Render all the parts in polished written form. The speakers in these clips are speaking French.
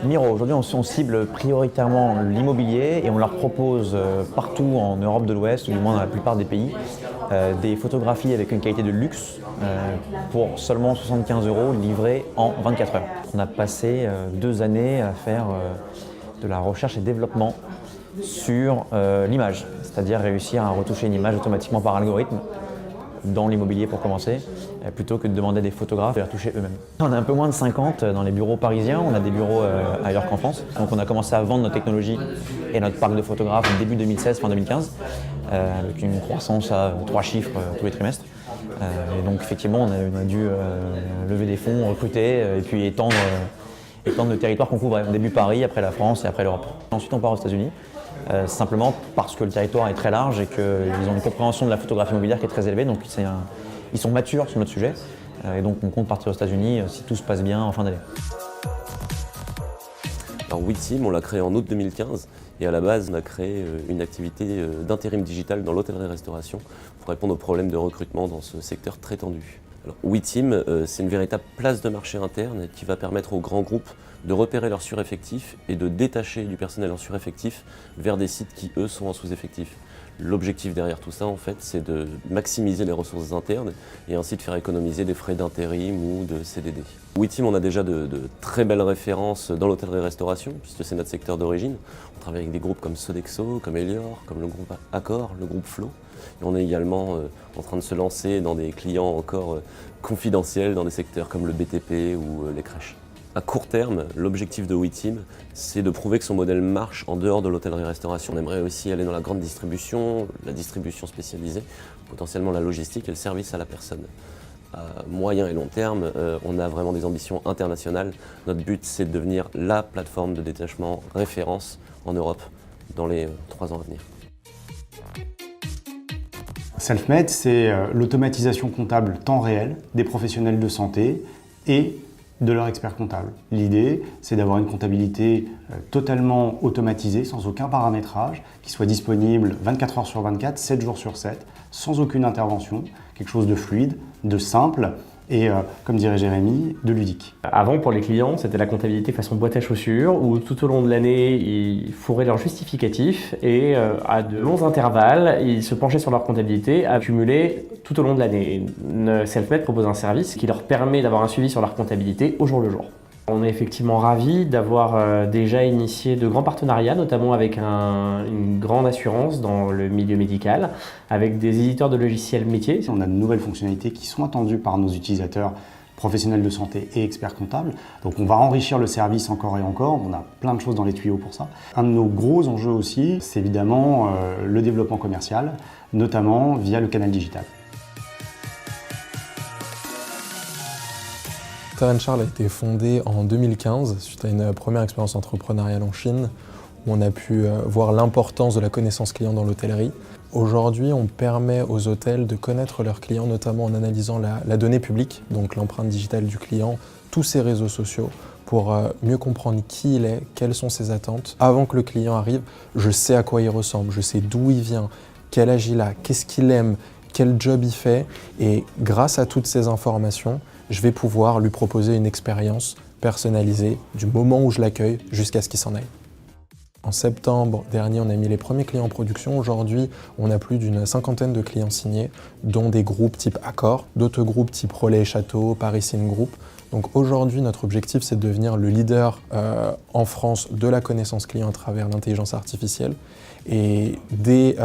Miro, aujourd'hui on cible prioritairement l'immobilier et on leur propose partout en Europe de l'Ouest, ou du moins dans la plupart des pays, des photographies avec une qualité de luxe pour seulement 75 € livrées en 24 heures. On a passé 2 années à faire de la recherche et développement sur l'image, c'est-à-dire réussir à retoucher une image automatiquement par algorithme dans l'immobilier pour commencer, plutôt que de demander à des photographes de la retoucher eux-mêmes. On est un peu moins de 50 dans les bureaux parisiens, on a des bureaux ailleurs qu'en France. Donc on a commencé à vendre notre technologie et notre parc de photographes début 2016, fin 2015, avec une croissance à 3 chiffres tous les trimestres. Et donc effectivement on a dû lever des fonds, recruter et puis étendre le territoire qu'on couvrait. Au début Paris, après la France et après l'Europe. Ensuite on part aux États-Unis. Simplement parce que le territoire est très large et qu'ils ont une compréhension de la photographie immobilière qui est très élevée, donc ils sont matures sur notre sujet et donc on compte partir aux États-Unis si tout se passe bien en fin d'année. Alors WeTeam, on l'a créé en août 2015 et à la base on a créé une activité d'intérim digital dans l'hôtellerie-restauration pour répondre aux problèmes de recrutement dans ce secteur très tendu. Alors WeTeam, c'est une véritable place de marché interne qui va permettre aux grands groupes de repérer leurs sureffectifs et de détacher du personnel en sureffectif vers des sites qui, eux, sont en sous-effectif. L'objectif derrière tout ça, en fait, c'est de maximiser les ressources internes et ainsi de faire économiser des frais d'intérim ou de CDD. WeTeam, on a déjà de très belles références dans l'hôtellerie-restauration, puisque c'est notre secteur d'origine. On travaille avec des groupes comme Sodexo, comme Elior, comme le groupe Accor, le groupe Flow. Et on est également en train de se lancer dans des clients encore confidentiels dans des secteurs comme le BTP ou les crèches. À court terme, l'objectif de WeTeam, c'est de prouver que son modèle marche en dehors de l'hôtellerie-restauration. On aimerait aussi aller dans la grande distribution, la distribution spécialisée, potentiellement la logistique et le service à la personne. À moyen et long terme, on a vraiment des ambitions internationales. Notre but, c'est de devenir la plateforme de détachement référence en Europe dans les 3 ans à venir. Selfmade, c'est l'automatisation comptable temps réel des professionnels de santé et de leur expert comptable. L'idée, c'est d'avoir une comptabilité totalement automatisée, sans aucun paramétrage, qui soit disponible 24 heures sur 24, 7 jours sur 7, sans aucune intervention, quelque chose de fluide, de simple et, comme dirait Jérémy, de ludique. Avant, pour les clients, c'était la comptabilité façon boîte à chaussures, où tout au long de l'année, ils fourraient leur justificatif et à de longs intervalles, ils se penchaient sur leur comptabilité à accumuler tout au long de l'année. Selfmade propose un service qui leur permet d'avoir un suivi sur leur comptabilité au jour le jour. On est effectivement ravis d'avoir déjà initié de grands partenariats, notamment avec une grande assurance dans le milieu médical, avec des éditeurs de logiciels métiers. On a de nouvelles fonctionnalités qui sont attendues par nos utilisateurs professionnels de santé et experts comptables. Donc on va enrichir le service encore et encore, on a plein de choses dans les tuyaux pour ça. Un de nos gros enjeux aussi, c'est évidemment le développement commercial, notamment via le canal digital. Terren Charles a été fondé en 2015 suite à une première expérience entrepreneuriale en Chine où on a pu voir l'importance de la connaissance client dans l'hôtellerie. Aujourd'hui, on permet aux hôtels de connaître leurs clients, notamment en analysant la donnée publique, donc l'empreinte digitale du client, tous ses réseaux sociaux, pour mieux comprendre qui il est, quelles sont ses attentes. Avant que le client arrive, je sais à quoi il ressemble, je sais d'où il vient, quel âge il a, qu'est-ce qu'il aime, quel job il fait. Et grâce à toutes ces informations, je vais pouvoir lui proposer une expérience personnalisée du moment où je l'accueille jusqu'à ce qu'il s'en aille. En septembre dernier, on a mis les premiers clients en production. Aujourd'hui, on a plus d'une 50aine de clients signés, dont des groupes type Accor, d'autres groupes type Relais et Château, Paris Inn Group. Donc aujourd'hui, notre objectif, c'est de devenir le leader en France de la connaissance client à travers l'intelligence artificielle. Et dès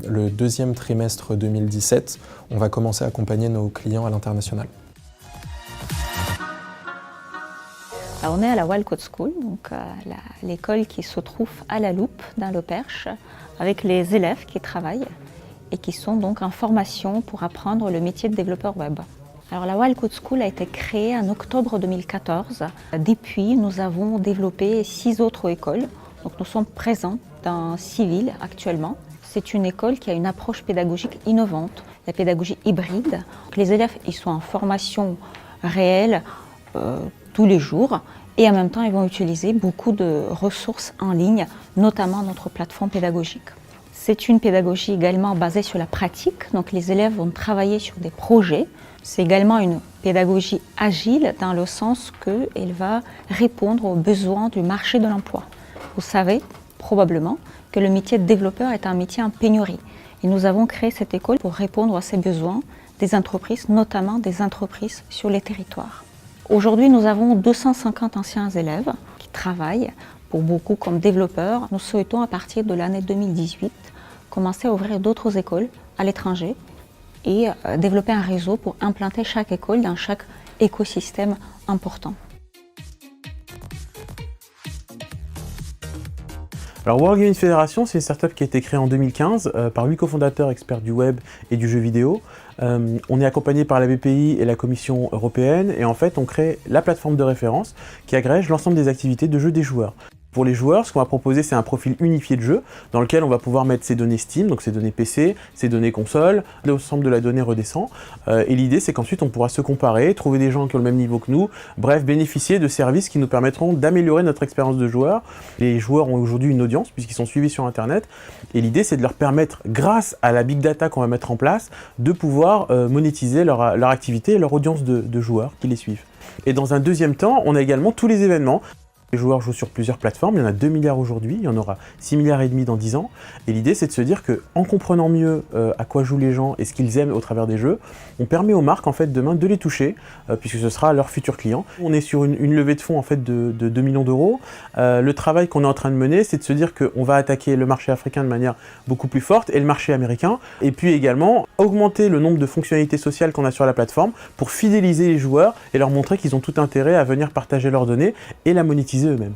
le 2e trimestre 2017, on va commencer à accompagner nos clients à l'international. On est à la Wild Code School, donc l'école qui se trouve à La Loupe, dans le Perche, avec les élèves qui travaillent et qui sont donc en formation pour apprendre le métier de développeur web. Alors la Wild Code School a été créée en octobre 2014. Depuis, nous avons développé 6 autres écoles. Donc nous sommes présents dans 6 villes actuellement. C'est une école qui a une approche pédagogique innovante, la pédagogie hybride. Donc, les élèves ils sont en formation réelle tous les jours et en même temps ils vont utiliser beaucoup de ressources en ligne, notamment notre plateforme pédagogique. C'est une pédagogie également basée sur la pratique, donc les élèves vont travailler sur des projets. C'est également une pédagogie agile dans le sens qu'elle va répondre aux besoins du marché de l'emploi. Vous savez probablement que le métier de développeur est un métier en pénurie. Et nous avons créé cette école pour répondre à ces besoins des entreprises, notamment des entreprises sur les territoires. Aujourd'hui, nous avons 250 anciens élèves qui travaillent, pour beaucoup comme développeurs. Nous souhaitons, à partir de l'année 2018, commencer à ouvrir d'autres écoles à l'étranger et développer un réseau pour implanter chaque école dans chaque écosystème important. Alors World Gaming Federation, c'est une startup qui a été créée en 2015 par 8 cofondateurs experts du web et du jeu vidéo. On est accompagné par la BPI et la Commission européenne et en fait on crée la plateforme de référence qui agrège l'ensemble des activités de jeu des joueurs. Pour les joueurs, ce qu'on va proposer, c'est un profil unifié de jeu dans lequel on va pouvoir mettre ses données Steam, donc ses données PC, ses données console, l'ensemble de la donnée redescend. Et l'idée, c'est qu'ensuite, on pourra se comparer, trouver des gens qui ont le même niveau que nous, bref, bénéficier de services qui nous permettront d'améliorer notre expérience de joueur. Les joueurs ont aujourd'hui une audience puisqu'ils sont suivis sur Internet. Et l'idée, c'est de leur permettre, grâce à la big data qu'on va mettre en place, de pouvoir monétiser leur activité et leur audience de joueurs qui les suivent. Et dans un deuxième temps, on a également tous les événements. Les joueurs jouent sur plusieurs plateformes, il y en a 2 milliards aujourd'hui, il y en aura 6 milliards et demi dans 10 ans. Et l'idée, c'est de se dire qu'en comprenant mieux à quoi jouent les gens et ce qu'ils aiment au travers des jeux, on permet aux marques en fait demain de les toucher, puisque ce sera leur futur client. On est sur une levée de fonds en fait de 2 millions d'euros. Le travail qu'on est en train de mener, c'est de se dire qu'on va attaquer le marché africain de manière beaucoup plus forte et le marché américain. Et puis également augmenter le nombre de fonctionnalités sociales qu'on a sur la plateforme pour fidéliser les joueurs et leur montrer qu'ils ont tout intérêt à venir partager leurs données et la monétiser eux-mêmes.